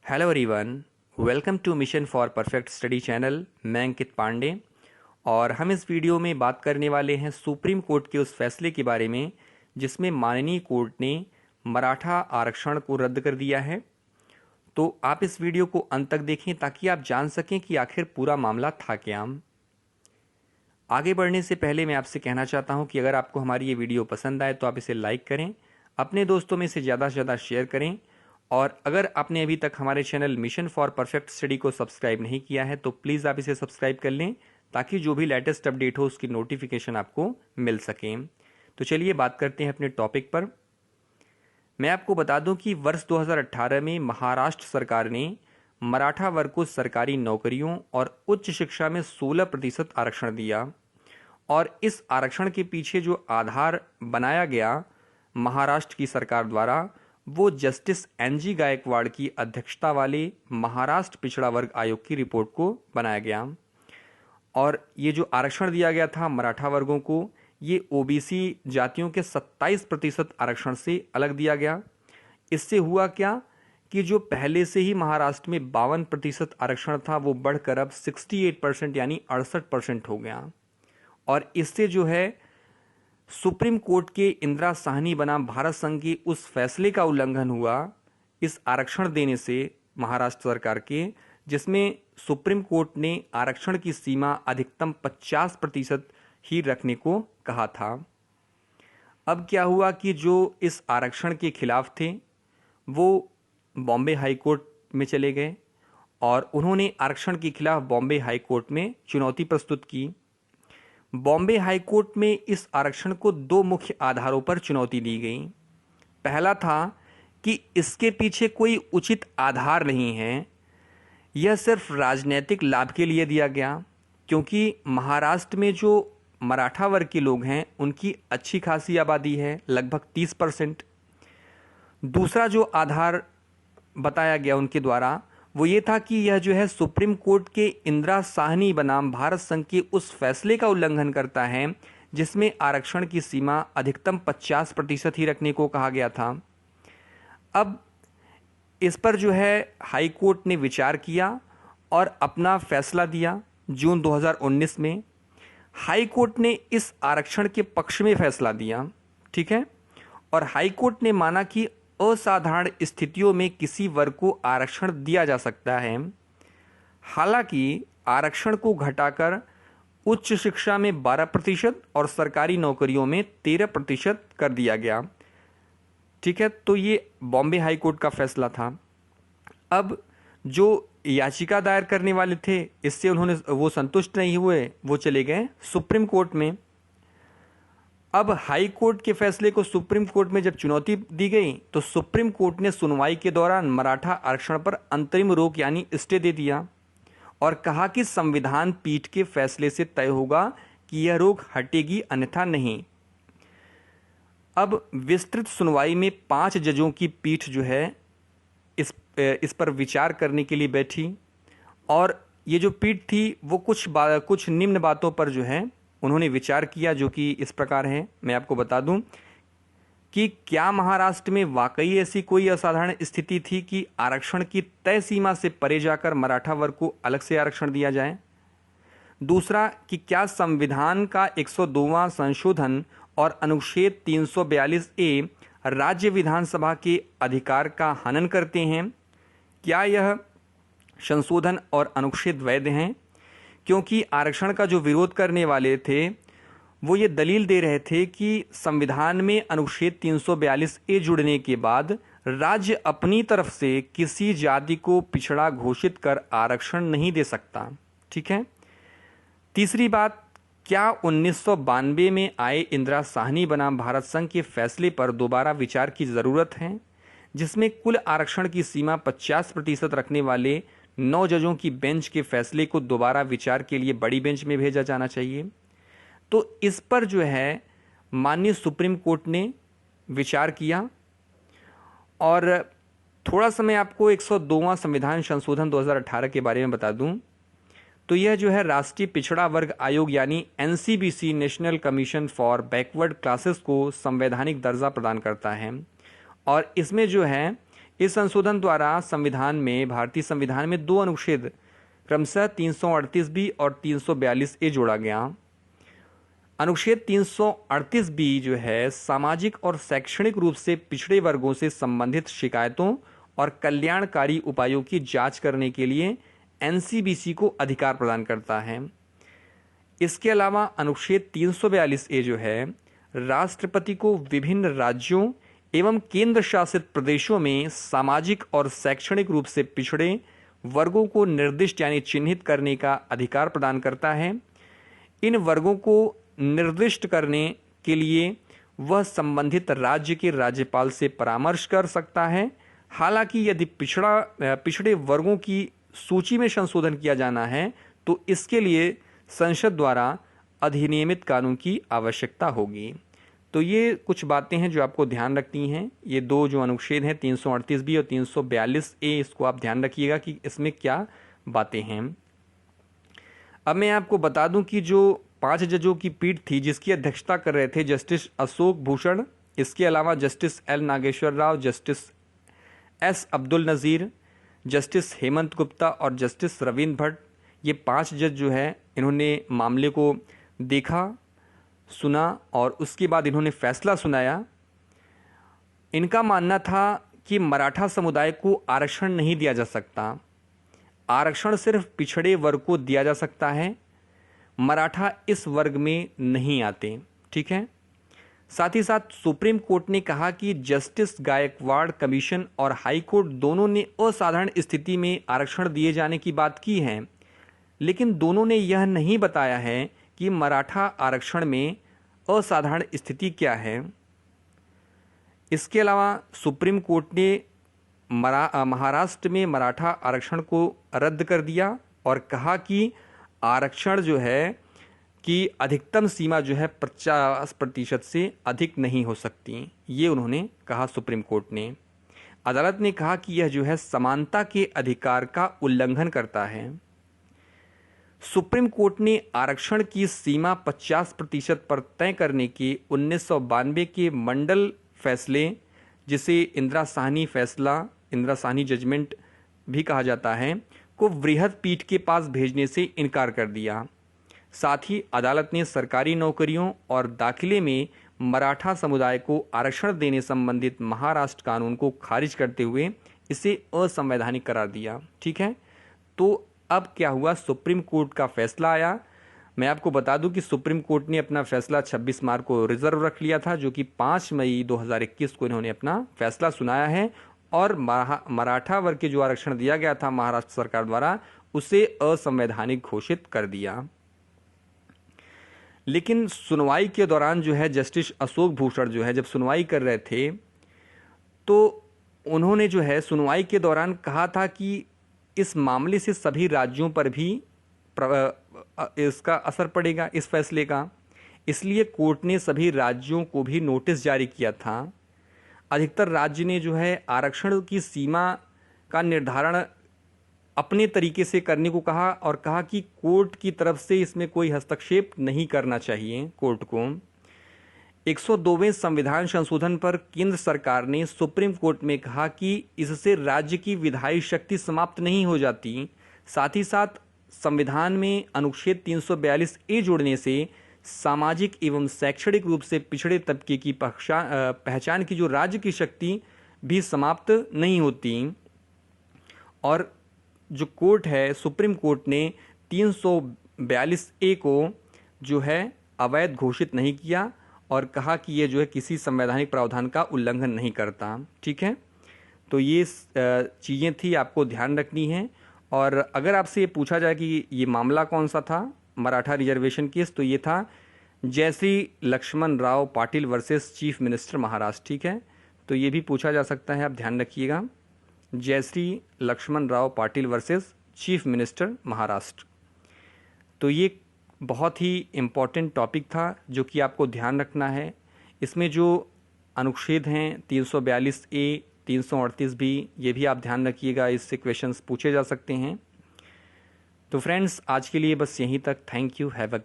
Hello everyone, welcome to mission for perfect study channel. मैं अंकित पांडे और हम इस वीडियो में बात करने वाले हैं सुप्रीम कोर्ट के उस फैसले के बारे में जिसमें माननीय कोर्ट ने मराठा आरक्षण को रद्द कर दिया है। तो आप इस वीडियो को अंत तक देखें ताकि आप जान सकें कि आखिर पूरा मामला था क्या। आगे बढ़ने से पहले मैं आपसे कहना चाहता हूं कि अगर आपको हमारी ये वीडियो पसंद आए तो आप इसे लाइक करें, अपने दोस्तों में इसे ज़्यादा से ज़्यादा शेयर करें और अगर आपने अभी तक हमारे channel mission for perfect study को सब्सक्राइब नहीं किया है तो प्लीज़ आप इसे सब्सक्राइब कर लें ताकि जो भी लेटेस्ट अपडेट हो उसकी नोटिफिकेशन आपको मिल सके। तो चलिए बात करते हैं अपने टॉपिक पर। मैं आपको बता दूं कि वर्ष 2018 में महाराष्ट्र सरकार ने मराठा वर्ग को सरकारी नौकरियों और उच्च शिक्षा में 16% आरक्षण दिया और इस आरक्षण के पीछे जो आधार बनाया गया महाराष्ट्र की सरकार द्वारा वो जस्टिस एनजी गायकवाड़ की अध्यक्षता वाले महाराष्ट्र पिछड़ा वर्ग आयोग की रिपोर्ट को बनाया गया। और ये जो आरक्षण दिया गया था मराठा वर्गों को, ये ओबीसी जातियों के 27% आरक्षण से अलग दिया गया। इससे हुआ क्या कि जो पहले से ही महाराष्ट्र में 52% आरक्षण था वो बढ़कर अब 68% यानी 68% हो गया। और इससे जो है सुप्रीम कोर्ट के इंदिरा साहनी बनाम भारत संघ के उस फैसले का उल्लंघन हुआ इस आरक्षण देने से महाराष्ट्र सरकार के, जिसमें सुप्रीम कोर्ट ने आरक्षण की सीमा अधिकतम 50% ही रखने को कहा था। अब क्या हुआ कि जो इस आरक्षण के खिलाफ थे वो बॉम्बे हाई कोर्ट में चले गए और उन्होंने आरक्षण के खिलाफ बॉम्बे हाई कोर्ट में चुनौती प्रस्तुत की। बॉम्बे हाई कोर्ट में इस आरक्षण को दो मुख्य आधारों पर चुनौती दी गई। पहला था कि इसके पीछे कोई उचित आधार नहीं है, यह सिर्फ राजनीतिक लाभ के लिए दिया गया क्योंकि महाराष्ट्र में जो मराठा वर्ग के लोग हैं उनकी अच्छी खासी आबादी है, लगभग 30%। दूसरा जो आधार बताया गया उनके द्वारा वो ये था कि यह जो है सुप्रीम कोर्ट के इंदिरा साहनी बनाम भारत संघ के उस फैसले का उल्लंघन करता है जिसमें आरक्षण की सीमा अधिकतम 50% ही रखने को कहा गया था। अब इस पर जो है हाई कोर्ट ने विचार किया और अपना फैसला दिया जून 2019 में। हाई कोर्ट ने इस आरक्षण के पक्ष में फैसला दिया, ठीक है, और हाई कोर्ट ने माना कि असाधारण स्थितियों में किसी वर्ग को आरक्षण दिया जा सकता है। हालांकि आरक्षण को घटाकर उच्च शिक्षा में 12% और सरकारी नौकरियों में 13% कर दिया गया, ठीक है। तो ये बॉम्बे हाई कोर्ट का फैसला था। अब जो याचिका दायर करने वाले थे इससे वो संतुष्ट नहीं हुए, वो चले गए सुप्रीम कोर्ट में। अब हाई कोर्ट के फैसले को सुप्रीम कोर्ट में जब चुनौती दी गई तो सुप्रीम कोर्ट ने सुनवाई के दौरान मराठा आरक्षण पर अंतरिम रोक यानी स्टे दे दिया और कहा कि संविधान पीठ के फैसले से तय होगा कि यह रोक हटेगी, अन्यथा नहीं। अब विस्तृत सुनवाई में 5 जजों की पीठ जो है इस पर विचार करने के लिए बैठी और ये जो पीठ थी वो कुछ निम्न बातों पर जो है उन्होंने विचार किया, जो कि इस प्रकार है। मैं आपको बता दूं कि क्या महाराष्ट्र में वाकई ऐसी कोई असाधारण स्थिति थी कि आरक्षण की तय सीमा से परे जाकर मराठा वर्ग को अलग से आरक्षण दिया जाए। दूसरा कि क्या संविधान का 102वां संशोधन और अनुच्छेद 342A राज्य विधानसभा के अधिकार का हनन करते हैं। क्या यह संशोधन और अनुच्छेद वैध हैं, क्योंकि आरक्षण का जो विरोध करने वाले थे वो ये दलील दे रहे थे कि संविधान में अनुच्छेद 342A जुड़ने के बाद राज्य अपनी तरफ से किसी जाति को पिछड़ा घोषित कर आरक्षण नहीं दे सकता, ठीक है। तीसरी बात, क्या 1992 में आए इंदिरा साहनी बनाम भारत संघ के फैसले पर दोबारा विचार की ज़रूरत है जिसमें कुल आरक्षण की सीमा 50% रखने वाले 9 जजों की बेंच के फैसले को दोबारा विचार के लिए बड़ी बेंच में भेजा जाना चाहिए। तो इस पर जो है माननीय सुप्रीम कोर्ट ने विचार किया और थोड़ा सा मैं आपको 102वां संविधान संशोधन 2018 के बारे में बता दूं तो यह जो है राष्ट्रीय पिछड़ा वर्ग आयोग यानी NCBC national commission for backward classes को संवैधानिक दर्जा प्रदान करता है और इसमें जो है इस संशोधन द्वारा संविधान में, भारतीय संविधान में 2 अनुच्छेद क्रमशः 338 बी और 342 ए जोड़ा गया। अनुच्छेद 338 बी जो है सामाजिक और शैक्षणिक रूप से पिछड़े वर्गों से संबंधित शिकायतों और कल्याणकारी उपायों की जांच करने के लिए एनसीबीसी को अधिकार प्रदान करता है। इसके अलावा अनुच्छेद 342 ए जो है राष्ट्रपति को विभिन्न राज्यों एवं केंद्र शासित प्रदेशों में सामाजिक और शैक्षणिक रूप से पिछड़े वर्गों को निर्दिष्ट यानी चिन्हित करने का अधिकार प्रदान करता है। इन वर्गों को निर्दिष्ट करने के लिए वह संबंधित राज्य के राज्यपाल से परामर्श कर सकता है। हालांकि यदि पिछड़े वर्गों की सूची में संशोधन किया जाना है तो इसके लिए संसद द्वारा अधिनियमित कानून की आवश्यकता होगी। तो ये कुछ बातें हैं जो आपको ध्यान रखनी हैं। ये 2 जो अनुच्छेद हैं 338 बी और 342 ए, इसको आप ध्यान रखिएगा कि इसमें क्या बातें हैं। अब मैं आपको बता दूं कि जो 5 जजों की पीठ थी जिसकी अध्यक्षता कर रहे थे जस्टिस अशोक भूषण, इसके अलावा justice L Nageswara Rao, justice S Abdul Nazeer, justice Hemant Gupta और जस्टिस रविंद्र भट्ट, ये 5 जज जो है इन्होंने मामले को देखा, सुना और उसके बाद इन्होंने फैसला सुनाया। इनका मानना था कि मराठा समुदाय को आरक्षण नहीं दिया जा सकता, आरक्षण सिर्फ पिछड़े वर्ग को दिया जा सकता है, मराठा इस वर्ग में नहीं आते। ठीक है। साथ ही साथ सुप्रीम कोर्ट ने कहा कि जस्टिस गायकवाड़ कमीशन और हाई कोर्ट दोनों ने असाधारण स्थिति में आरक्षण दिए जाने की बात की है, लेकिन दोनों ने यह नहीं बताया है कि मराठा आरक्षण में असाधारण स्थिति क्या है। इसके अलावा सुप्रीम कोर्ट ने महाराष्ट्र में मराठा आरक्षण को रद्द कर दिया और कहा कि आरक्षण जो है कि अधिकतम सीमा जो है 50% से अधिक नहीं हो सकती, ये उन्होंने कहा सुप्रीम कोर्ट ने। अदालत ने कहा कि यह जो है समानता के अधिकार का उल्लंघन करता है। सुप्रीम कोर्ट ने आरक्षण की सीमा 50% पर तय करने के 1992 के मंडल फैसले, जिसे इंदिरा साहनी फैसला, इंदिरा साहनी जजमेंट भी कहा जाता है, को वृहद पीठ के पास भेजने से इनकार कर दिया। साथ ही अदालत ने सरकारी नौकरियों और दाखिले में मराठा समुदाय को आरक्षण देने संबंधित महाराष्ट्र कानून को खारिज करते हुए इसे असंवैधानिक करार दिया। ठीक है। तो अब क्या हुआ, सुप्रीम कोर्ट का फैसला आया। मैं आपको बता दूं कि सुप्रीम कोर्ट ने अपना फैसला 26 मार्च को रिजर्व रख लिया था, जो कि 5 मई 2021 को इन्होंने अपना फैसला सुनाया है और मराठा वर्ग के जो आरक्षण दिया गया था महाराष्ट्र सरकार द्वारा उसे असंवैधानिक घोषित कर दिया। लेकिन सुनवाई के दौरान जो है जस्टिस अशोक भूषण जो है जब सुनवाई कर रहे थे तो उन्होंने जो है सुनवाई के दौरान कहा था कि इस मामले से सभी राज्यों पर भी इसका असर पड़ेगा, इस फैसले का। इसलिए कोर्ट ने सभी राज्यों को भी नोटिस जारी किया था। अधिकतर राज्य ने जो है आरक्षण की सीमा का निर्धारण अपने तरीके से करने को कहा और कहा कि कोर्ट की तरफ से इसमें कोई हस्तक्षेप नहीं करना चाहिए कोर्ट को। 102वें संविधान संशोधन पर केंद्र सरकार ने सुप्रीम कोर्ट में कहा कि इससे राज्य की विधायी शक्ति समाप्त नहीं हो जाती। साथ ही साथ संविधान में अनुच्छेद 342 ए जोड़ने से सामाजिक एवं शैक्षणिक रूप से पिछड़े तबके की पहचान की जो राज्य की शक्ति भी समाप्त नहीं होती। और जो कोर्ट है सुप्रीम कोर्ट ने 342 ए को जो है अवैध घोषित नहीं किया और कहा कि ये जो है किसी संवैधानिक प्रावधान का उल्लंघन नहीं करता। ठीक है। तो ये चीज़ें थी, आपको ध्यान रखनी है। और अगर आपसे ये पूछा जाए कि ये मामला कौन सा था मराठा रिजर्वेशन केस, तो ये था Jayashree Laxman Rao Patil versus chief minister Maharashtra. ठीक है। तो ये भी पूछा जा सकता है, आप ध्यान रखिएगा, Jayashree Laxman Rao Patil versus chief minister Maharashtra. तो ये बहुत ही इम्पॉर्टेंट टॉपिक था जो कि आपको ध्यान रखना है। इसमें जो अनुच्छेद हैं 342 ए, 338 बी, ये भी आप ध्यान रखिएगा, इससे क्वेश्चंस पूछे जा सकते हैं। तो फ्रेंड्स आज के लिए बस यहीं तक। Thank you, have a